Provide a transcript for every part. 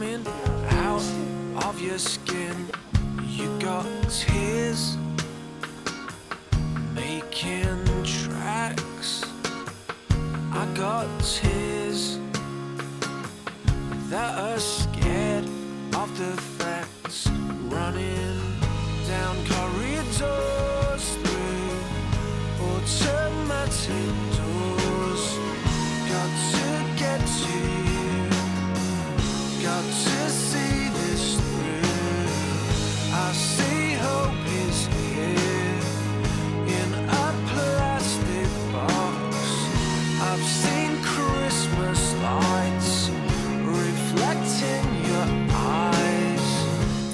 coming out of your skin. You got tears making tracks. I got tears that are scared of the facts, running down corridors through automatic doors. Got to get to you, got to see this through. I see hope is here in a plastic box. I've seen Christmas lights reflecting your eyes.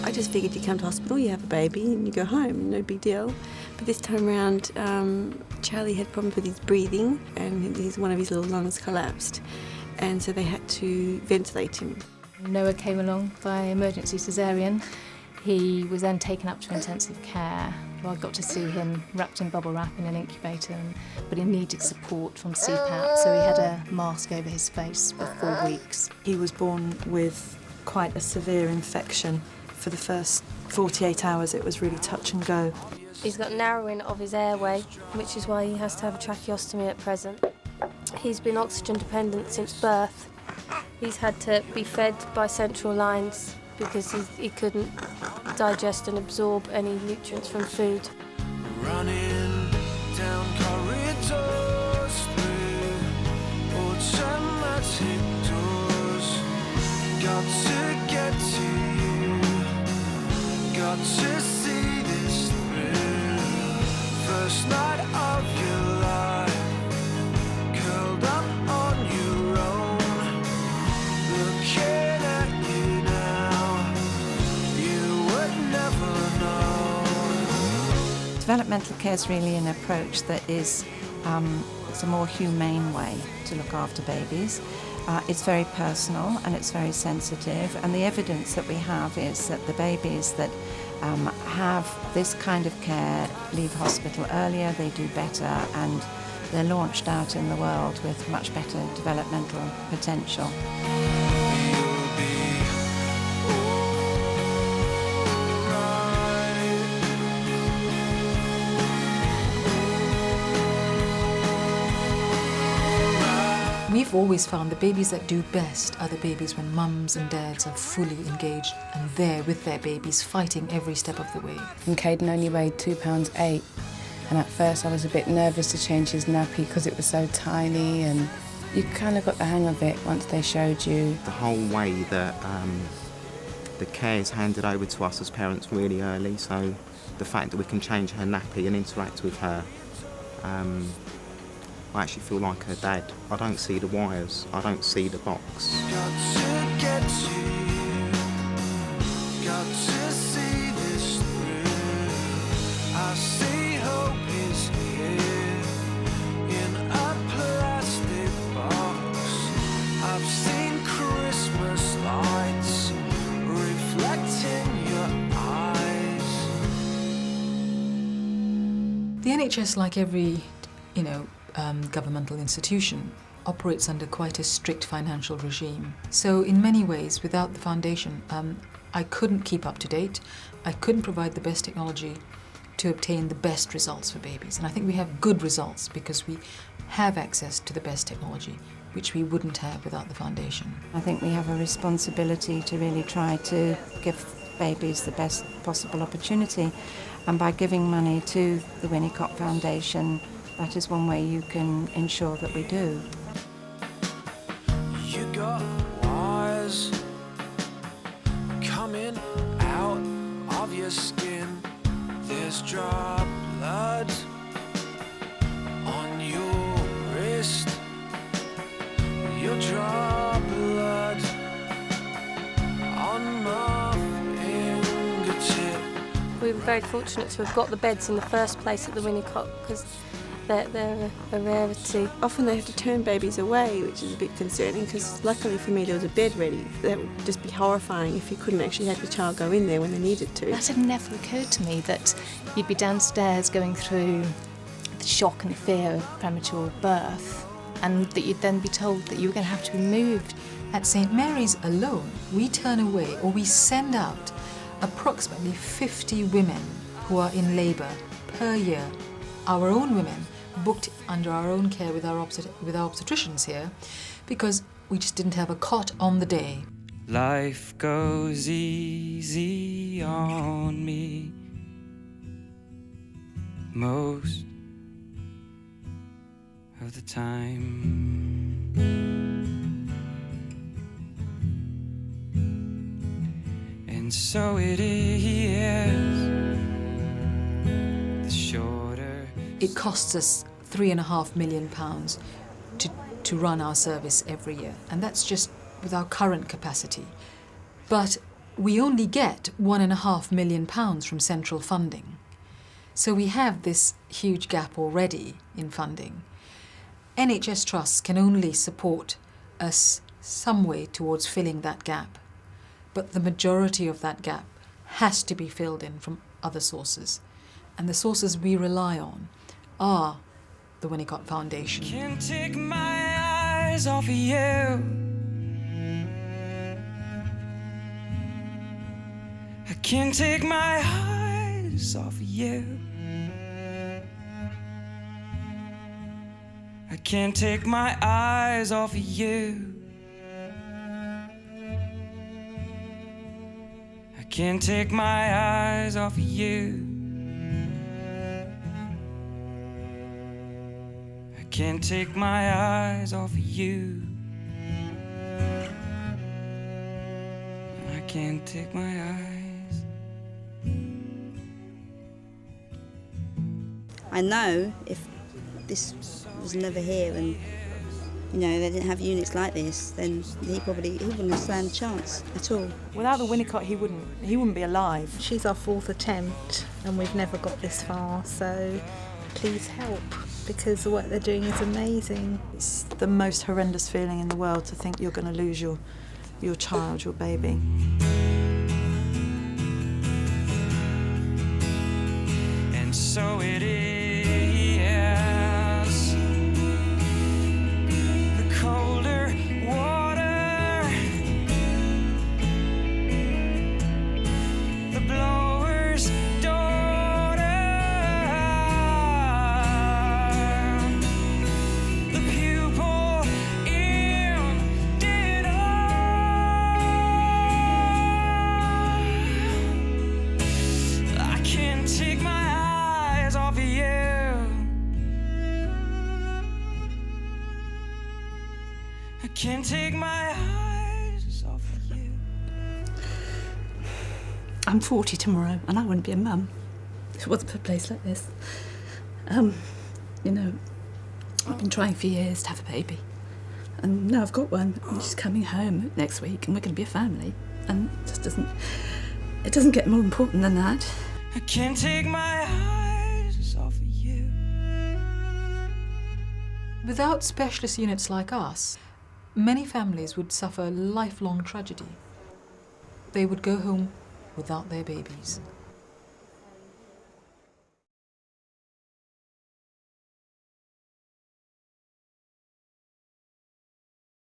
I just figured you come to hospital, you have a baby and you go home, no big deal. But this time around, Charlie had problems with his breathing and one of his little lungs collapsed. And so they had to ventilate him. Noah came along by emergency caesarean. He was then taken up to intensive care. Well, I got to see him wrapped in bubble wrap in an incubator, but he needed support from CPAP, so he had a mask over his face for 4 weeks. He was born with quite a severe infection. For the first 48 hours, it was really touch and go. He's got narrowing of his airway, which is why he has to have a tracheostomy at present. He's been oxygen dependent since birth. He's had to be fed by central lines because he couldn't digest and absorb any nutrients from food. Running down corridors through automatic doors. Got to get to you, got to see this through. First night of your life, curled up on your own, looking at you now, you would never know. Developmental care is really an approach that is it's a more humane way to look after babies. It's very personal and it's very sensitive, and the evidence that we have is that the babies that have this kind of care leave hospital earlier, they do better, and they're launched out in the world with much better developmental potential. We've always found the babies that do best are the babies when mums and dads are fully engaged and there with their babies, fighting every step of the way. And Caden only weighed £2.8, and at first I was a bit nervous to change his nappy because it was so tiny, and you kind of got the hang of it once they showed you. The whole way that the care is handed over to us as parents really early, so the fact that we can change her nappy and interact with her, I actually feel like her dad. I don't see the wires, I don't see the box. Got to get to you, got to see this through. I see hope is here in a plastic box. I've seen Christmas lights reflecting your eyes. The NHS, like every, governmental institution, operates under quite a strict financial regime. So in many ways, without the foundation, I couldn't keep up to date. I couldn't provide the best technology to obtain the best results for babies. And I think we have good results because we have access to the best technology, which we wouldn't have without the foundation. I think we have a responsibility to really try to give babies the best possible opportunity, and by giving money to the Winnicott Foundation, that is one way you can ensure that we do. You got wires coming out of your skin. There's drop blood on your wrist. You'll drop blood on my fingertip. We were very fortunate to have got the beds in the first place at the Winnicott because they're a rarity. Often they have to turn babies away, which is a bit concerning because luckily for me there was a bed ready. That would just be horrifying if you couldn't actually have the child go in there when they needed to. That had never occurred to me, that you'd be downstairs going through the shock and fear of premature birth and that you'd then be told that you were going to have to be moved. At St Mary's alone, we turn away or we send out approximately 50 women who are in labour per year. Our own women booked under our own care with our obstetricians here, because we just didn't have a cot on the day. Life goes easy on me most of the time. And so it is. The shorter It costs us £3.5 million to run our service every year, and that's just with our current capacity. But we only get £1.5 million from central funding. So we have this huge gap already in funding. NHS trusts can only support us some way towards filling that gap, but the majority of that gap has to be filled in from other sources. And the sources we rely on are the Winnicott Foundation. can't take my eyes off of you. I can't take my eyes off of you. I can't take my eyes off of you. I can't take my eyes off of you. I can't take my eyes off of you. I can't take my eyes. I know if this was never here and, you know, they didn't have units like this, then he wouldn't have stand a chance at all. Without the Winnicott, he wouldn't be alive. She's our 4th attempt and we've never got this far, so please help, because the work they're doing is amazing. It's the most horrendous feeling in the world to think you're going to lose your child, your baby. And so it is. The colder water, the blower's daughter, the pupil in dead I can't take my eyes off of you. I can't take my eyes off of you. I'm 40 tomorrow and I wouldn't be a mum if it wasn't for a place like this. You know, I've been trying for years to have a baby, and now I've got one, and she's coming home next week and we're going to be a family, and it doesn't get more important than that. I can't take my eyes off of you. Without specialist units like us, many families would suffer lifelong tragedy. They would go home without their babies.